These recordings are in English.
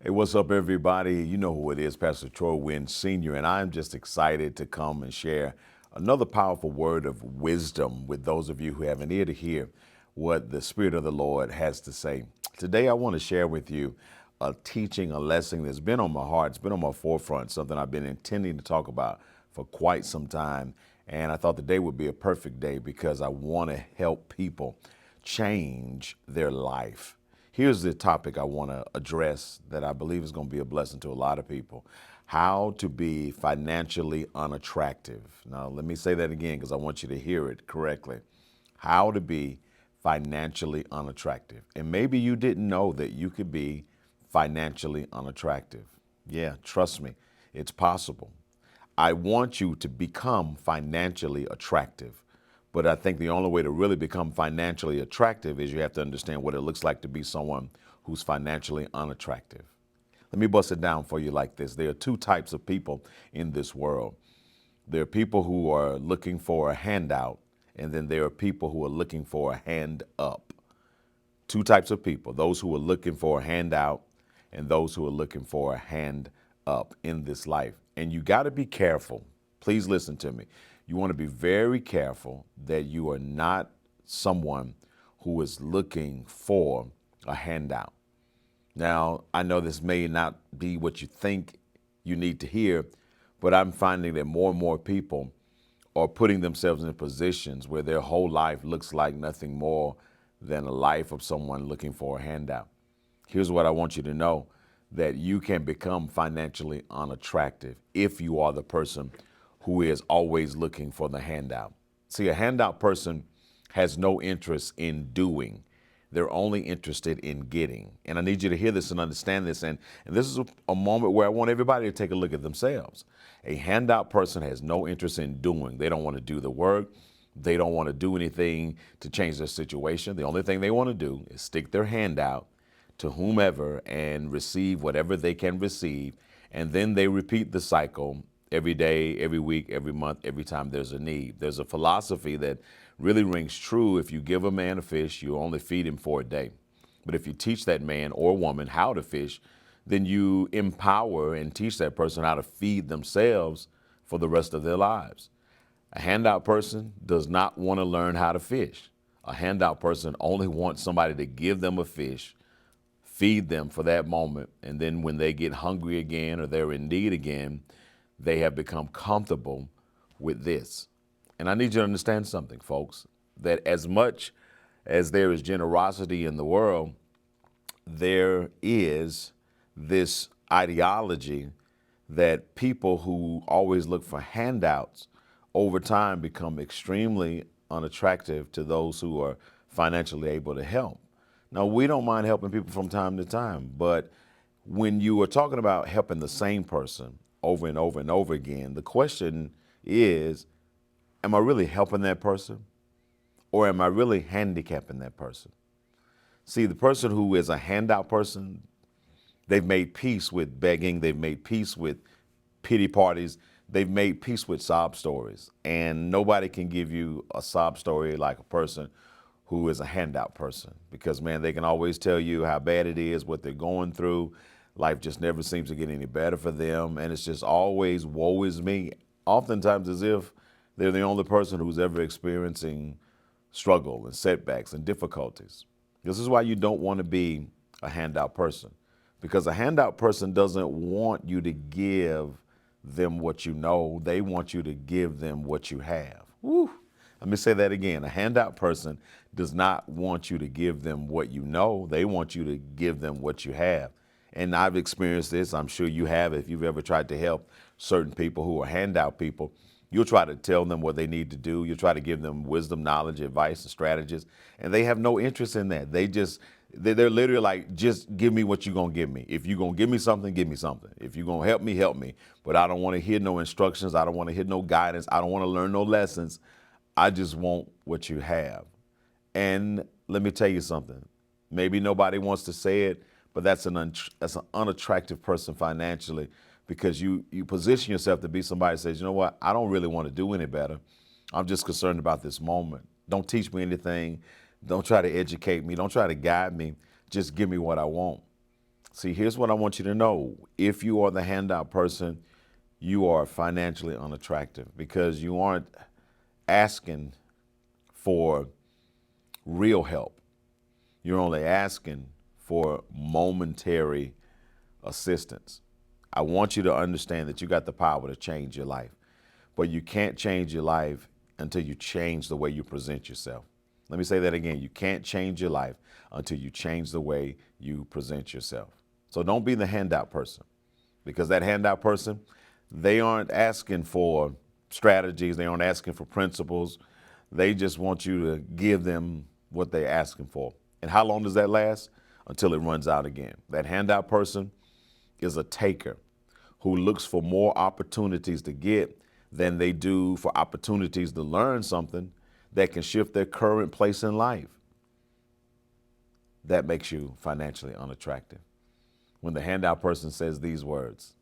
Hey, what's up, everybody? You know who it is, Pastor Troy Wynn Sr., and I'm just excited to come and share another powerful word of wisdom with those of you who have an ear to hear what the Spirit of the Lord has to say. Today, I want to share with you a teaching, a lesson that's been on my heart, it's been on my forefront, something I've been intending to talk about for quite some time. And I thought the day would be a perfect day because I want to help people change their life. Here's the topic I want to address that I believe is going to be a blessing to a lot of people. How to be financially unattractive. Now, let me say that again because I want you to hear it correctly. How to be financially unattractive. And maybe you didn't know that you could be financially unattractive. Yeah, trust me, it's possible. I want you to become financially attractive. But I think the only way to really become financially attractive is you have to understand what it looks like to be someone who's financially unattractive. Let me bust it down for you like this. There are two types of people in this world. There are people who are looking for a handout, and then there are people who are looking for a hand up. Two types of people, those who are looking for a handout and those who are looking for a hand up in this life. And you got to be careful. Please listen to me. You want to be very careful that you are not someone who is looking for a handout. Now, I know this may not be what you think you need to hear, but I'm finding that more and more people are putting themselves in positions where their whole life looks like nothing more than a life of someone looking for a handout. Here's what I want you to know, that you can become financially unattractive if you are the person who is always looking for the handout. See, a handout person has no interest in doing. They're only interested in getting. And I need you to hear this and understand this. And this is a moment where I want everybody to take a look at themselves. A handout person has no interest in doing. They don't want to do the work. They don't want to do anything to change their situation. The only thing they want to do is stick their hand out to whomever and receive whatever they can receive. And then they repeat the cycle every day, every week, every month, every time there's a need. There's a philosophy that really rings true. If you give a man a fish, you only feed him for a day. But if you teach that man or woman how to fish, then you empower and teach that person how to feed themselves for the rest of their lives. A handout person does not want to learn how to fish. A handout person only wants somebody to give them a fish, feed them for that moment, and then when they get hungry again or they're in need again, they have become comfortable with this. And I need you to understand something, folks, that as much as there is generosity in the world, there is this ideology that people who always look for handouts over time become extremely unattractive to those who are financially able to help. Now, we don't mind helping people from time to time, but when you are talking about helping the same person over and over and over again, the question is, am I really helping that person or am I really handicapping that person? See, the person who is a handout person, they've made peace with begging, they've made peace with pity parties, they've made peace with sob stories. And nobody can give you a sob story like a person who is a handout person because, man, they can always tell you how bad it is, what they're going through. Life just never seems to get any better for them. And it's just always woe is me, oftentimes as if they're the only person who's ever experiencing struggle and setbacks and difficulties. This is why you don't want to be a handout person, because a handout person doesn't want you to give them what you know. They want you to give them what you have. Woo. Let me say that again. A handout person does not want you to give them what you know. They want you to give them what you have. And I've experienced this. I'm sure you have. If you've ever tried to help certain people who are handout people, you'll try to tell them what they need to do. You'll try to give them wisdom, knowledge, advice, and strategies. And they have no interest in that. They're literally like, just give me what you're going to give me. If you're going to give me something, give me something. If you're going to help me, help me. But I don't want to hear no instructions. I don't want to hear no guidance. I don't want to learn no lessons. I just want what you have. And let me tell you something. Maybe nobody wants to say it, but that's an unattractive person financially, because you position yourself to be somebody that says, you know what, I don't really want to do any better. I'm just concerned about this moment. Don't teach me anything. Don't try to educate me. Don't try to guide me. Just give me what I want. See, here's what I want you to know. If you are the handout person, you are financially unattractive because you aren't asking for real help. You're only asking for momentary assistance. I want you to understand that you got the power to change your life, but you can't change your life until you change the way you present yourself. Let me say that again. You can't change your life until you change the way you present yourself. So don't be the handout person, because that handout person, they aren't asking for strategies. They aren't asking for principles. They just want you to give them what they're asking for. And how long does that last? Until it runs out again. That handout person is a taker who looks for more opportunities to get than they do for opportunities to learn something that can shift their current place in life. That makes you financially unattractive. When the handout person says these words,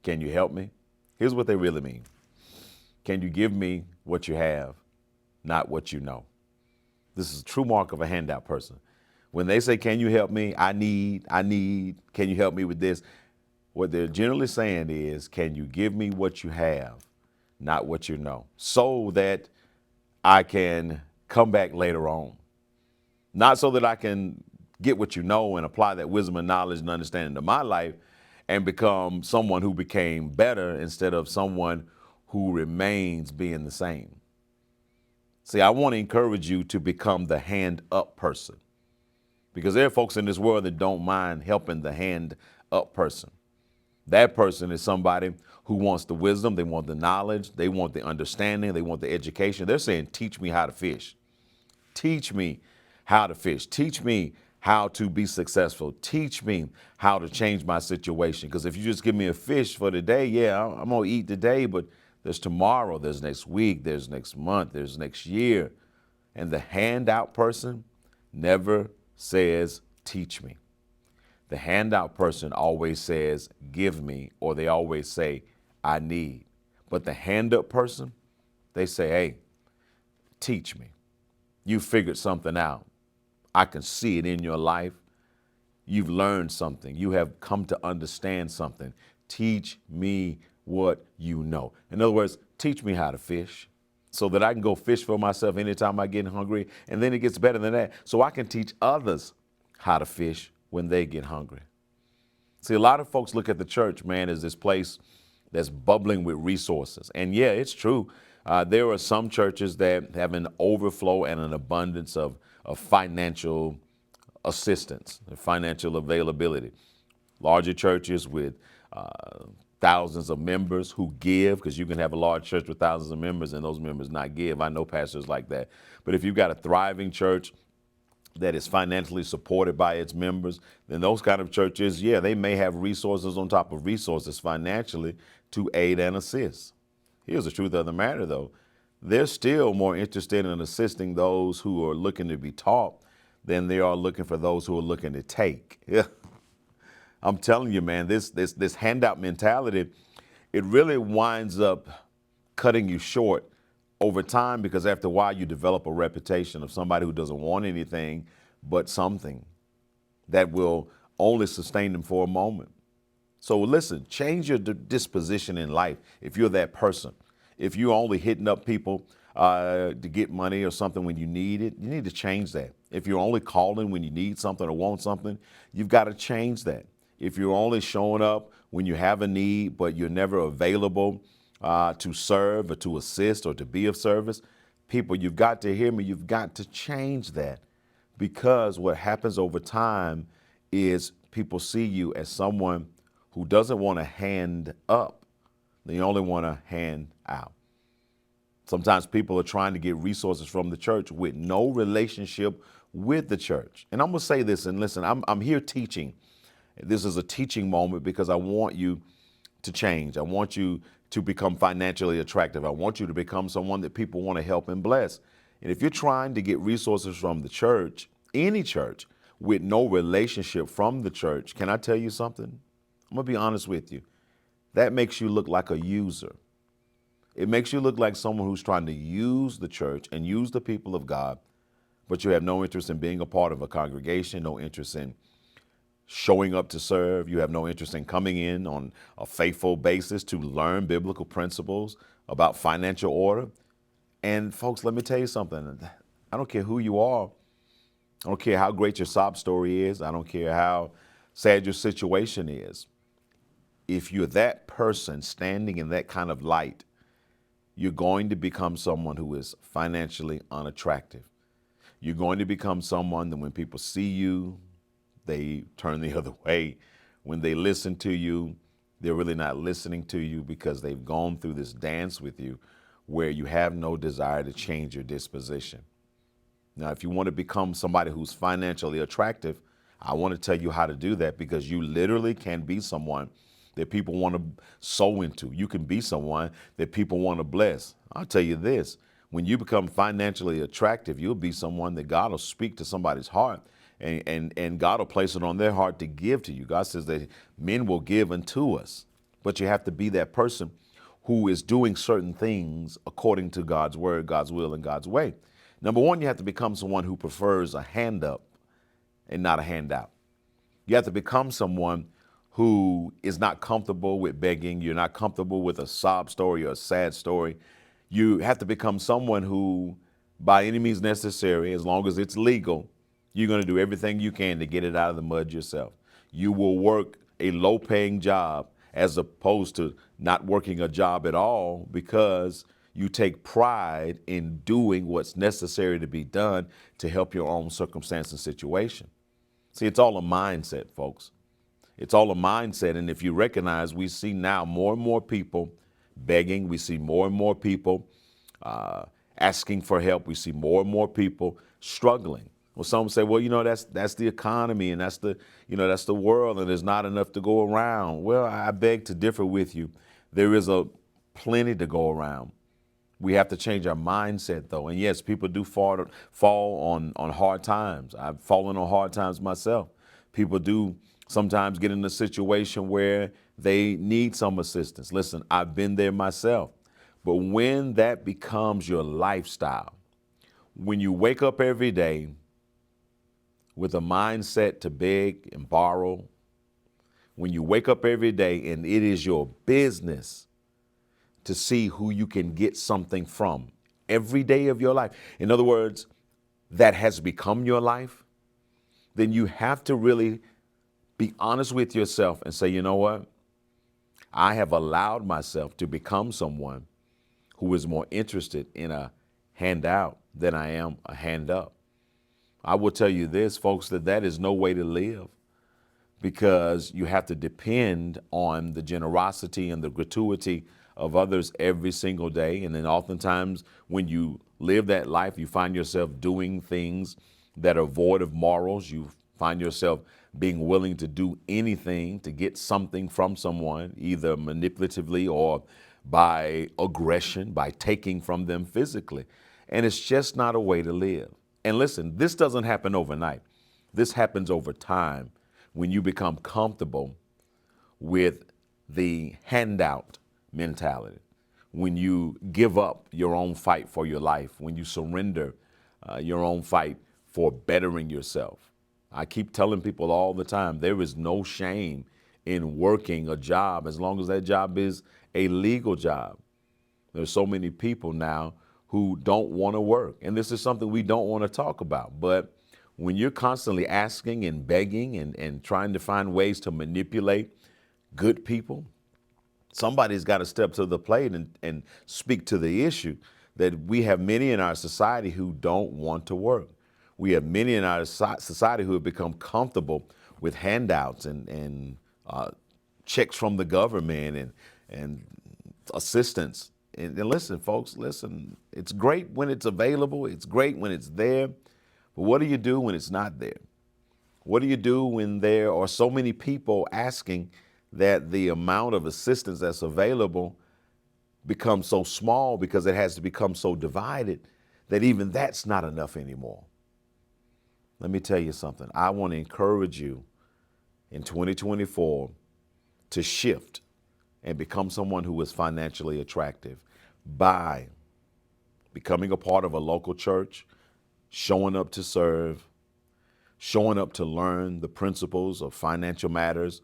can you help me? Here's what they really mean. Can you give me what you have, not what you know? This is a true mark of a handout person. When they say, can you help me? I need, can you help me with this? What they're generally saying is, can you give me what you have, not what you know, so that I can come back later on. Not so that I can get what you know and apply that wisdom and knowledge and understanding to my life and become someone who became better instead of someone who remains being the same. See, I want to encourage you to become the hand up person, because there are folks in this world that don't mind helping the hand up person. That person is somebody who wants the wisdom, they want the knowledge, they want the understanding, they want the education. They're saying, teach me how to fish. Teach me how to fish. Teach me how to be successful. Teach me how to change my situation. Because if you just give me a fish for today, yeah, I'm going to eat today, but there's tomorrow, there's next week, there's next month, there's next year. And the handout person never says, teach me. The handout person always says, give me, or they always say, I need. But the hand up person, they say, hey, teach me. You figured something out. I can see it in your life. You've learned something. You have come to understand something. Teach me what you know. In other words, teach me how to fish so that I can go fish for myself anytime I get hungry. And then it gets better than that, so I can teach others how to fish when they get hungry. See, a lot of folks look at the church, man, as this place that's bubbling with resources. And yeah, it's true. There are some churches that have an overflow and an abundance of financial assistance, financial availability. Larger churches with thousands of members who give, because you can have a large church with thousands of members and those members not give. I know pastors like that. But if you've got a thriving church that is financially supported by its members, then those kind of churches, yeah, they may have resources on top of resources financially to aid and assist. Here's the truth of the matter, though. They're still more interested in assisting those who are looking to be taught than they are looking for those who are looking to take. Yeah. I'm telling you, man, this handout mentality, it really winds up cutting you short over time, because after a while you develop a reputation of somebody who doesn't want anything but something that will only sustain them for a moment. So listen, change your disposition in life. If you're that person, if you're only hitting up people to get money or something when you need it, you need to change that. If you're only calling when you need something or want something, you've got to change that. If you're only showing up when you have a need, but you're never available to serve or to assist or to be of service, people, you've got to hear me. You've got to change that, because what happens over time is people see you as someone who doesn't want to hand up. They only want to hand out. Sometimes people are trying to get resources from the church with no relationship with the church. And I'm going to say this, and listen, I'm here teaching. This is a teaching moment because I want you to change. I want you to become financially attractive. I want you to become someone that people want to help and bless. And if you're trying to get resources from the church, any church, with no relationship from the church, can I tell you something? I'm going to be honest with you. That makes you look like a user. It makes you look like someone who's trying to use the church and use the people of God, but you have no interest in being a part of a congregation, no interest in showing up to serve. You have no interest in coming in on a faithful basis to learn biblical principles about financial order. And folks, let me tell you something. I don't care who you are. I don't care how great your sob story is. I don't care how sad your situation is. If you're that person standing in that kind of light, you're going to become someone who is financially unattractive. You're going to become someone that when people see you, they turn the other way. When they listen to you, they're really not listening to you because they've gone through this dance with you where you have no desire to change your disposition. Now, if you want to become somebody who's financially attractive, I want to tell you how to do that, because you literally can be someone that people want to sow into. You can be someone that people want to bless. I'll tell you this, when you become financially attractive, you'll be someone that God will speak to somebody's heart, and God will place it on their heart to give to you. God says that men will give unto us, but you have to be that person who is doing certain things according to God's word, God's will, and God's way. Number one, you have to become someone who prefers a hand up and not a handout. You have to become someone who is not comfortable with begging. You're not comfortable with a sob story or a sad story. You have to become someone who, by any means necessary, as long as it's legal, you're going to do everything you can to get it out of the mud yourself. You will work a low-paying job as opposed to not working a job at all, because you take pride in doing what's necessary to be done to help your own circumstance and situation. See, it's all a mindset, folks. It's all a mindset. And if you recognize, we see now more and more people begging. We see more and more people asking for help. We see more and more people struggling. Well, some say, well, that's the economy, and that's the world, and there's not enough to go around. Well, I beg to differ with you. There is a plenty to go around. We have to change our mindset, though. And yes, people do fall on hard times. I've fallen on hard times myself. People do sometimes get in a situation where they need some assistance. Listen, I've been there myself. But when that becomes your lifestyle, when you wake up every day with a mindset to beg and borrow, when you wake up every day and it is your business to see who you can get something from every day of your life, in other words, that has become your life, then you have to really be honest with yourself and say, you know what? I have allowed myself to become someone who is more interested in a handout than I am a hand up. I will tell you this, folks, that is no way to live, because you have to depend on the generosity and the gratuity of others every single day. And then oftentimes when you live that life, you find yourself doing things that are void of morals. You find yourself being willing to do anything to get something from someone, either manipulatively or by aggression, by taking from them physically. And it's just not a way to live. And listen, this doesn't happen overnight. This happens over time when you become comfortable with the handout mentality, when you give up your own fight for your life, when you surrender your own fight for bettering yourself. I keep telling people all the time, there is no shame in working a job as long as that job is a legal job. There's so many people now who don't want to work. And this is something we don't want to talk about. But when you're constantly asking and begging and trying to find ways to manipulate good people, somebody's got to step to the plate and speak to the issue that we have many in our society who don't want to work. We have many in our society who have become comfortable with handouts and checks from the government and assistance. And listen, folks, listen, it's great when it's available. It's great when it's there. But what do you do when it's not there? What do you do when there are so many people asking that the amount of assistance that's available becomes so small because it has to become so divided that even that's not enough anymore? Let me tell you something. I want to encourage you in 2024 to shift and become someone who is financially attractive by becoming a part of a local church, showing up to serve, showing up to learn the principles of financial matters,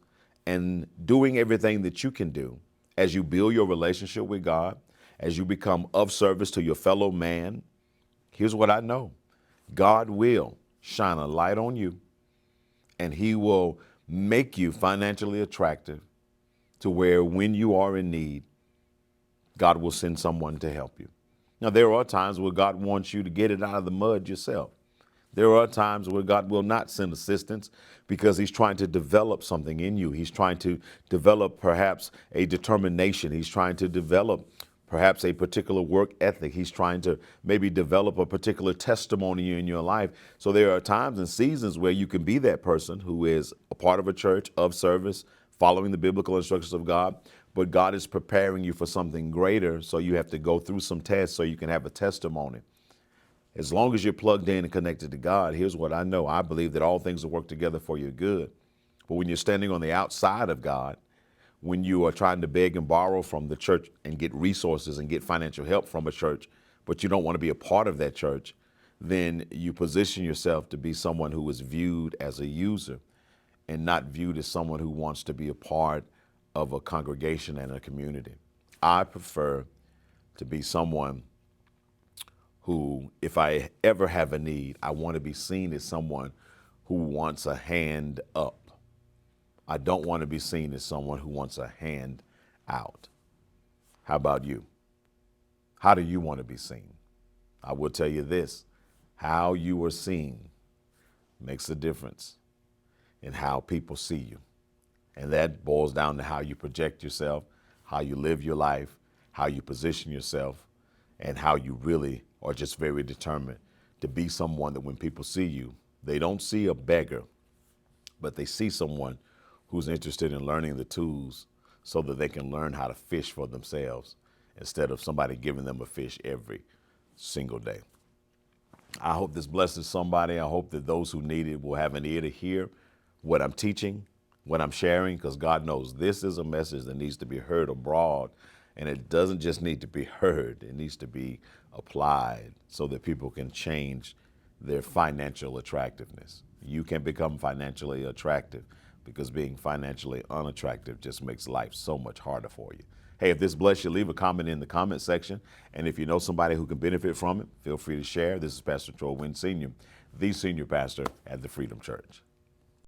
and doing everything that you can do as you build your relationship with God, as you become of service to your fellow man. Here's what I know. God will shine a light on you, and he will make you financially attractive to where when you are in need, God will send someone to help you. Now, there are times where God wants you to get it out of the mud yourself. There are times where God will not send assistance because he's trying to develop something in you. He's trying to develop perhaps a determination. He's trying to develop perhaps a particular work ethic. He's trying to maybe develop a particular testimony in your life. So there are times and seasons where you can be that person who is a part of a church, of service, following the biblical instructions of God, but God is preparing you for something greater. So you have to go through some tests so you can have a testimony. As long as you're plugged in and connected to God, here's what I know. I believe that all things will work together for your good. But when you're standing on the outside of God, when you are trying to beg and borrow from the church and get resources and get financial help from a church, but you don't want to be a part of that church, then you position yourself to be someone who is viewed as a user and not viewed as someone who wants to be a part of a congregation and a community. I prefer to be someone who, if I ever have a need, I want to be seen as someone who wants a hand up. I don't want to be seen as someone who wants a hand out. How about you? How do you want to be seen? I will tell you this, how you are seen makes a difference in how people see you. And that boils down to how you project yourself, how you live your life, how you position yourself, and how you really are just very determined to be someone that when people see you, they don't see a beggar, but they see someone who's interested in learning the tools so that they can learn how to fish for themselves instead of somebody giving them a fish every single day. I hope this blesses somebody. I hope that those who need it will have an ear to hear what I'm teaching, what I'm sharing, because God knows this is a message that needs to be heard abroad. And it doesn't just need to be heard, it needs to be applied so that people can change their financial attractiveness. You can become financially attractive because being financially unattractive just makes life so much harder for you. Hey, if this blessed you, leave a comment in the comment section. And if you know somebody who can benefit from it, feel free to share. This is Pastor Troy Wynn Sr., the senior pastor at the Freedom Church.